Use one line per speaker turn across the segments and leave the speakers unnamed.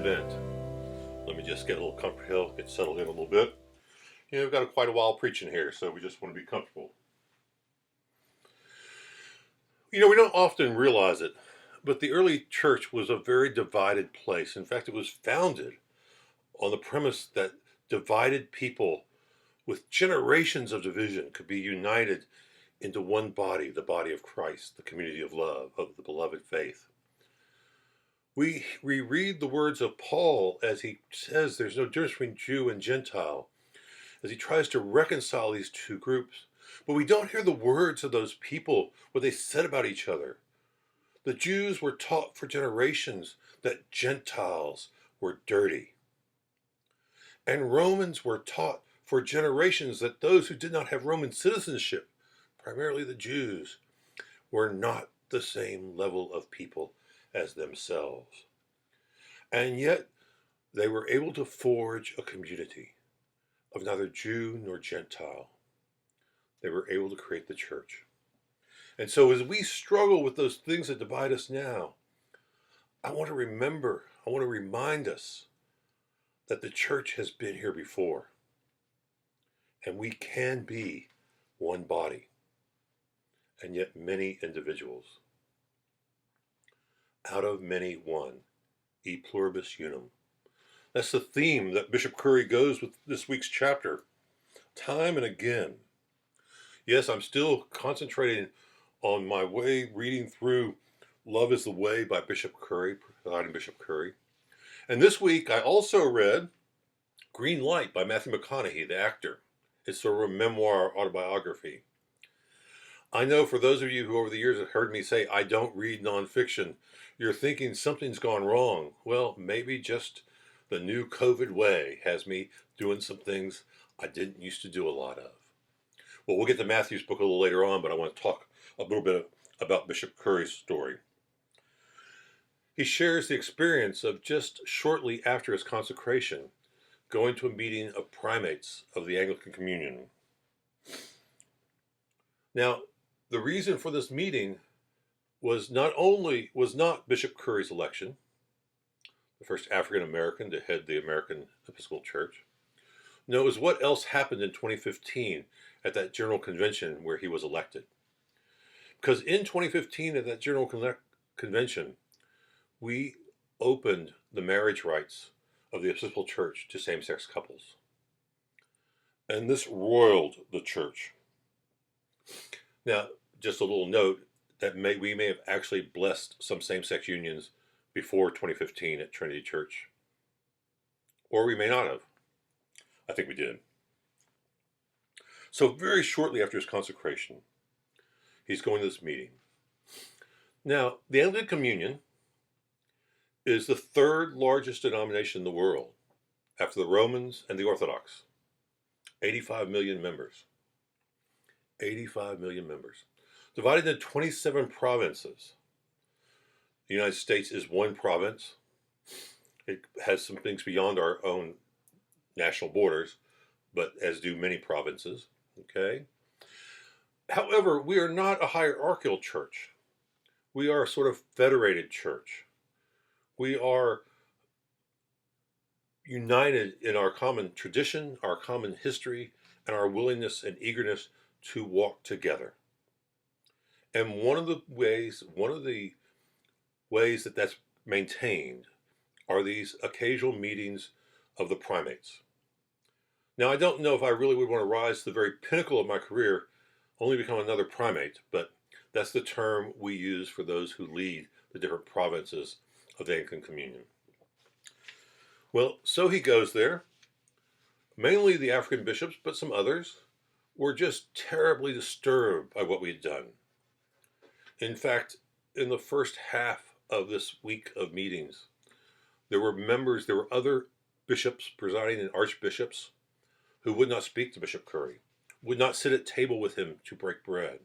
event. Let me just get a little comfortable, get settled in a little bit. We've got quite a while preaching here, so we just want to be comfortable. We don't often realize it, but the early church was a very divided place. In fact, it was founded on the premise that divided people with generations of division could be united into one body, the body of Christ, the community of love, of the beloved faith. We reread the words of Paul as he says there's no difference between Jew and Gentile, as he tries to reconcile these two groups. But we don't hear the words of those people, what they said about each other. The Jews were taught for generations that Gentiles were dirty. And Romans were taught for generations that those who did not have Roman citizenship, primarily the Jews, were not the same level of people as themselves. And yet they were able to forge a community of neither Jew nor Gentile. They were able to create the church. And so as we struggle with those things that divide us now, I want to remind us that the church has been here before. And we can be one body, and yet many individuals. Out of many, one, e pluribus unum. That's the theme that Bishop Curry goes with this week's chapter, time and again. Yes, I'm still concentrating on my way reading through Love is the Way by Bishop Curry, providing Bishop Curry. And this week I also read Green Light by Matthew McConaughey, the actor. It's sort of a memoir autobiography. I know for those of you who over the years have heard me say I don't read nonfiction, you're thinking something's gone wrong. Well, maybe just the new COVID way has me doing some things I didn't used to do a lot of. Well, we'll get to Matthew's book a little later on, but I want to talk a little bit about Bishop Curry's story. He shares the experience of just shortly after his consecration, going to a meeting of primates of the Anglican Communion. Now, the reason for this meeting was not Bishop Curry's election, the first African American to head the American Episcopal Church. No, it was what else happened in 2015 at that General Convention where he was elected. Because in 2015 at that General Convention, we opened the marriage rights of the Episcopal Church to same-sex couples. And this roiled the church. Now, just a little note that we may have actually blessed some same-sex unions before 2015 at Trinity Church. Or we may not have. I think we did. So very shortly after his consecration, he's going to this meeting. Now, the Anglican Communion is the third largest denomination in the world after the Romans and the Orthodox. 85 million members. 85 million members. Divided into 27 provinces. The United States is one province. It has some things beyond our own national borders, but as do many provinces. Okay. However, we are not a hierarchical church. We are a sort of federated church. We are united in our common tradition, our common history, and our willingness and eagerness to walk together. And one of the ways that that's maintained are these occasional meetings of the primates. Now, I don't know if I really would want to rise to the very pinnacle of my career, only become another primate, but that's the term we use for those who lead the different provinces of the Anglican Communion. Well, so he goes there. Mainly the African bishops, but some others were just terribly disturbed by what we had done. In fact, in the first half of this week of meetings, there were other bishops presiding and archbishops who would not speak to Bishop Curry, would not sit at table with him to break bread.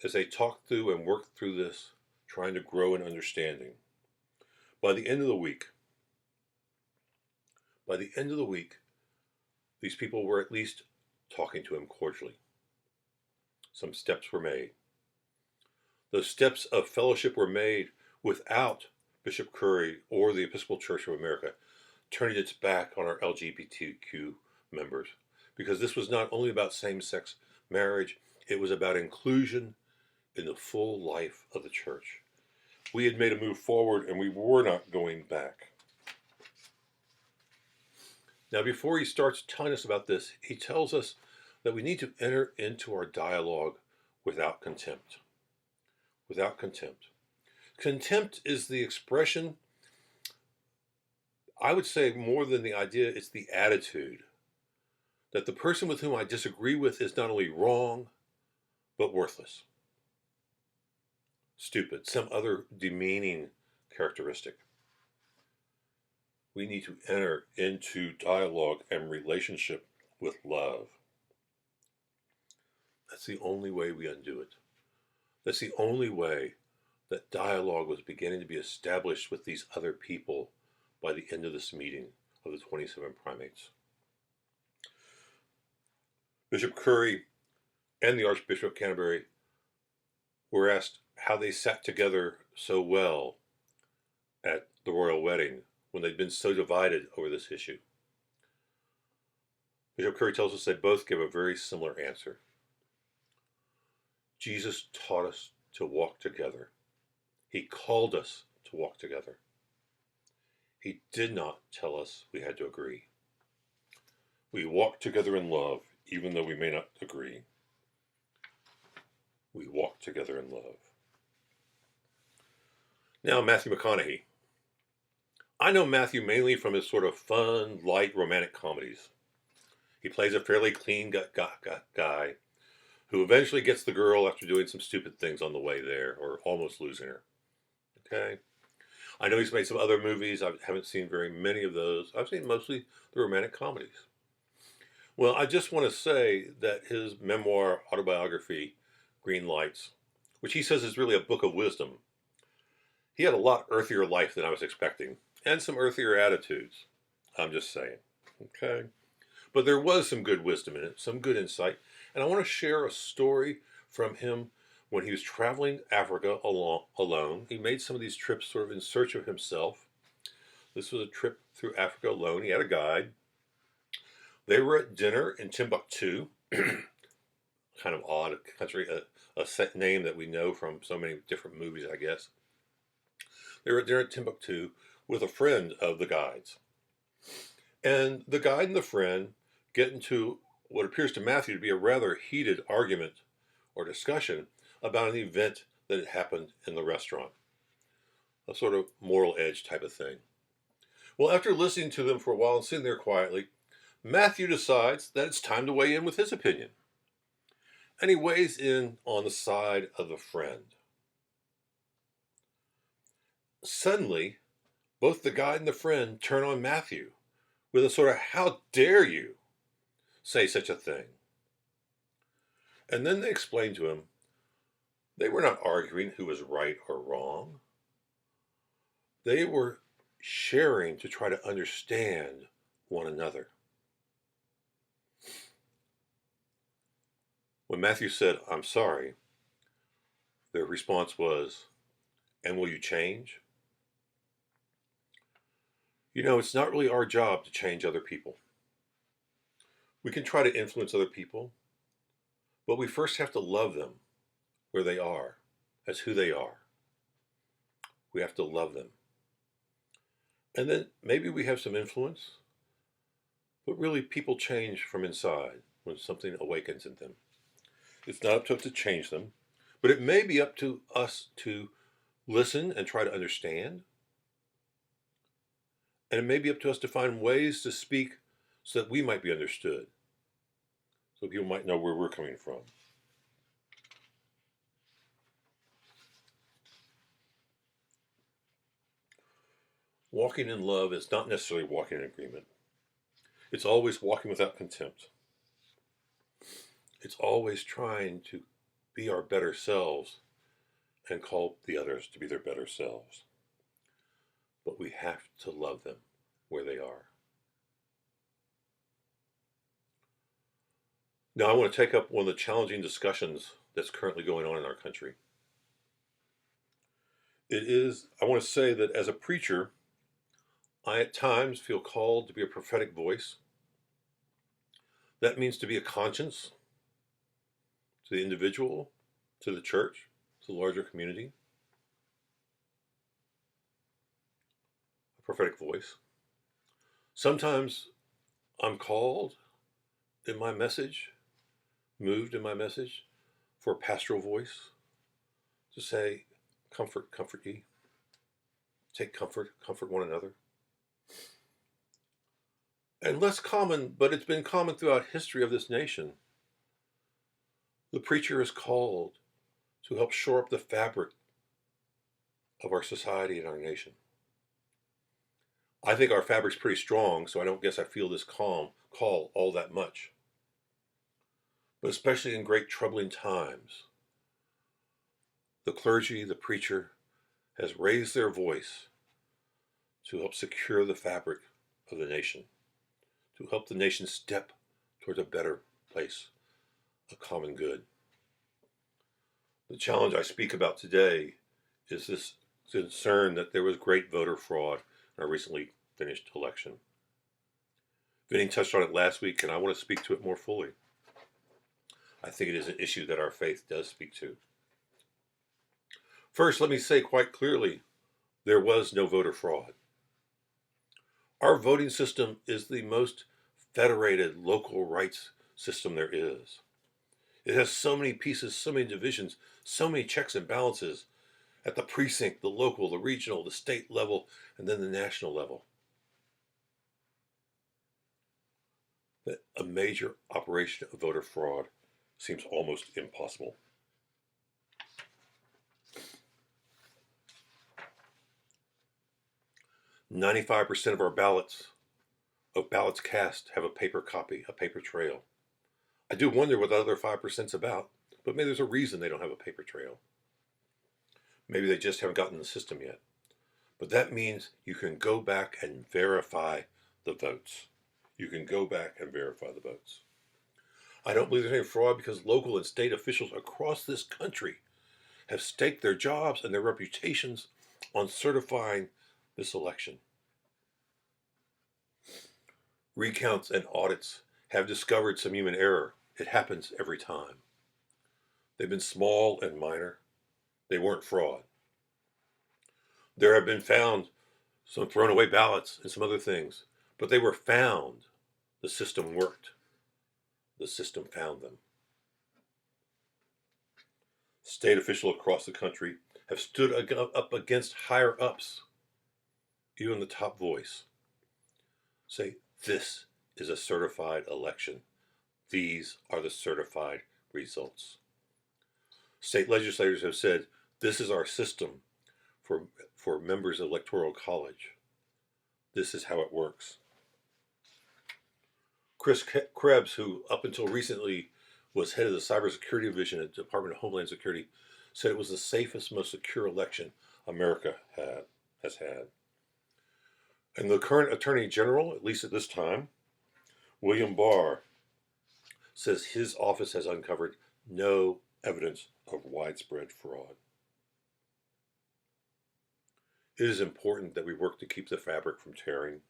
As they talked through and worked through this, trying to grow in understanding, by the end of the week, these people were at least talking to him cordially. Some steps were made. Those steps of fellowship were made without Bishop Curry or the Episcopal Church of America turning its back on our LGBTQ members, because this was not only about same-sex marriage, it was about inclusion in the full life of the church. We had made a move forward and we were not going back. Now, before he starts telling us about this, he tells us that we need to enter into our dialogue without contempt. Without contempt. Contempt is the expression, I would say more than the idea, it's the attitude that the person with whom I disagree with is not only wrong, but worthless, stupid, some other demeaning characteristic. We need to enter into dialogue and relationship with love. That's the only way we undo it. That's the only way that dialogue was beginning to be established with these other people by the end of this meeting of the 27 primates. Bishop Curry and the Archbishop of Canterbury were asked how they sat together so well at the royal wedding when they'd been so divided over this issue. Bishop Curry tells us they both give a very similar answer. Jesus taught us to walk together. He called us to walk together. He did not tell us we had to agree. We walk together in love, even though we may not agree. We walk together in love. Now, Matthew McConaughey. I know Matthew mainly from his sort of fun, light, romantic comedies. He plays a fairly clean guy who eventually gets the girl after doing some stupid things on the way there, or almost losing her. Okay? I know he's made some other movies. I haven't seen very many of those. I've seen mostly the romantic comedies. Well, I just want to say that his memoir, autobiography, Green Lights, which he says is really a book of wisdom, he had a lot earthier life than I was expecting, and some earthier attitudes. I'm just saying. Okay? But there was some good wisdom in it, some good insight, and I want to share a story from him when he was traveling Africa alone. He made some of these trips sort of in search of himself. This was a trip through Africa alone. He had a guide. They were at dinner in Timbuktu, kind of odd country, a set name that we know from so many different movies, I guess. They were at dinner at Timbuktu with a friend of the guide's. And the guide and the friend get into what appears to Matthew to be a rather heated argument or discussion about an event that had happened in the restaurant. A sort of moral edge type of thing. Well, after listening to them for a while and sitting there quietly, Matthew decides that it's time to weigh in with his opinion. And he weighs in on the side of the friend. Suddenly, both the guide and the friend turn on Matthew with a sort of, "How dare you say such a thing?" And then they explain to him they were not arguing who was right or wrong. They were sharing to try to understand one another. When Matthew said, "I'm sorry," their response was, "And will you change?" You know, it's not really our job to change other people. We can try to influence other people, but we first have to love them where they are, as who they are. We have to love them. And then maybe we have some influence, but really people change from inside when something awakens in them. It's not up to us to change them, but it may be up to us to listen and try to understand. And it may be up to us to find ways to speak so that we might be understood, so people might know where we're coming from. Walking in love is not necessarily walking in agreement. It's always walking without contempt. It's always trying to be our better selves and call the others to be their better selves. But we have to love them where they are. Now, I want to take up one of the challenging discussions that's currently going on in our country. I want to say that as a preacher, I at times feel called to be a prophetic voice. That means to be a conscience to the individual, to the church, to the larger community, a prophetic voice. Sometimes I'm called in my message, moved in my message, for a pastoral voice to say, comfort, comfort ye. Take comfort, comfort one another. And less common, but it's been common throughout history of this nation, the preacher is called to help shore up the fabric of our society and our nation. I think our fabric's pretty strong, so I don't guess I feel this call all that much. But especially in great troubling times, the clergy, the preacher, has raised their voice to help secure the fabric of the nation, to help the nation step towards a better place, a common good. The challenge I speak about today is this concern that there was great voter fraud in our recently finished election. Vinny touched on it last week, and I want to speak to it more fully. I think it is an issue that our faith does speak to. First, let me say quite clearly, there was no voter fraud. Our voting system is the most federated local rights system there is. It has so many pieces, so many divisions, so many checks and balances at the precinct, the local, the regional, the state level, and then the national level, that a major operation of voter fraud seems almost impossible. "95% of our ballots cast have a paper copy, a paper trail. I do wonder what the other 5%'s about, but maybe there's a reason they don't have a paper trail. Maybe they just haven't gotten the system yet. But that means you can go back and verify the votes. You can go back and verify the votes. I don't believe there's any fraud because local and state officials across this country have staked their jobs and their reputations on certifying this election. Recounts and audits have discovered some human error. It happens every time. They've been small and minor. They weren't fraud. There have been found some thrown away ballots and some other things, but they were found. The system worked. The system found them. State officials across the country have stood up against higher ups, even the top voice. Say, this is a certified election. These are the certified results. State legislators have said, this is our system for members of electoral college. This is how it works. Chris Krebs, who up until recently was head of the cybersecurity division at the Department of Homeland Security, said it was the safest, most secure election America has had. And the current Attorney General, at least at this time, William Barr, says his office has uncovered no evidence of widespread fraud. It is important that we work to keep the fabric from tearing.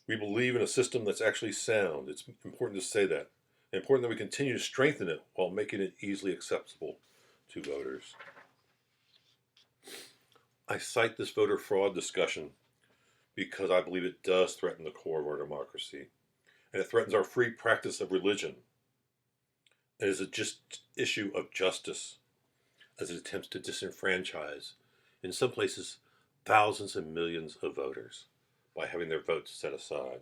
We believe in a system that's actually sound. It's important to say that. It's important that we continue to strengthen it while making it easily accessible to voters. I cite this voter fraud discussion because I believe it does threaten the core of our democracy, and it threatens our free practice of religion. It is a just issue of justice as it attempts to disenfranchise, in some places, thousands and millions of voters by having their votes set aside.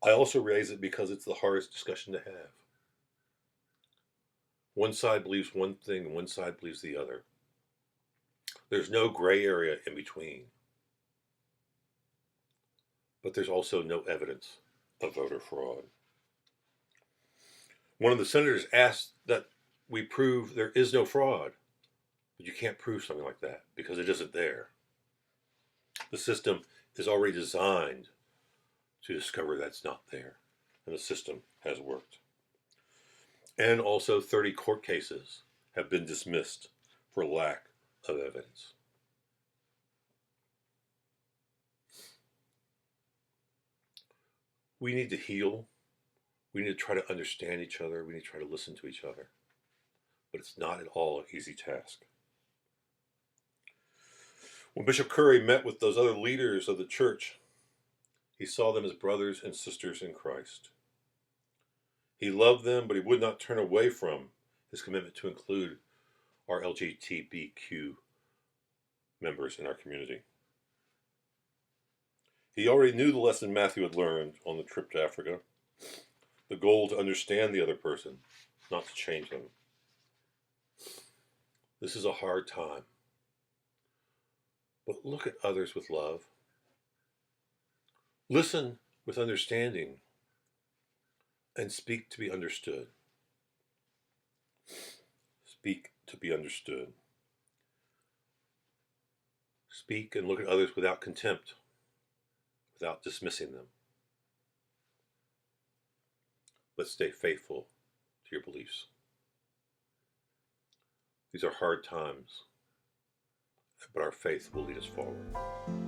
I also raise it because it's the hardest discussion to have. One side believes one thing, one side believes the other. There's no gray area in between. But there's also no evidence of voter fraud. One of the senators asked that we prove there is no fraud, but you can't prove something like that because it isn't there. The system is already designed to discover that's not there, and the system has worked. And also 30 court cases have been dismissed for lack of evidence. We need to heal. We need to try to understand each other. We need to try to listen to each other. But it's not at all an easy task. When Bishop Curry met with those other leaders of the church, he saw them as brothers and sisters in Christ. He loved them, but he would not turn away from his commitment to include our LGBTQ members in our community. He already knew the lesson Matthew had learned on the trip to Africa, the goal to understand the other person, not to change them. This is a hard time, but look at others with love. Listen with understanding and speak to be understood. Speak to be understood. Speak and look at others without contempt, without dismissing them. But stay faithful to your beliefs. These are hard times, but our faith will lead us forward.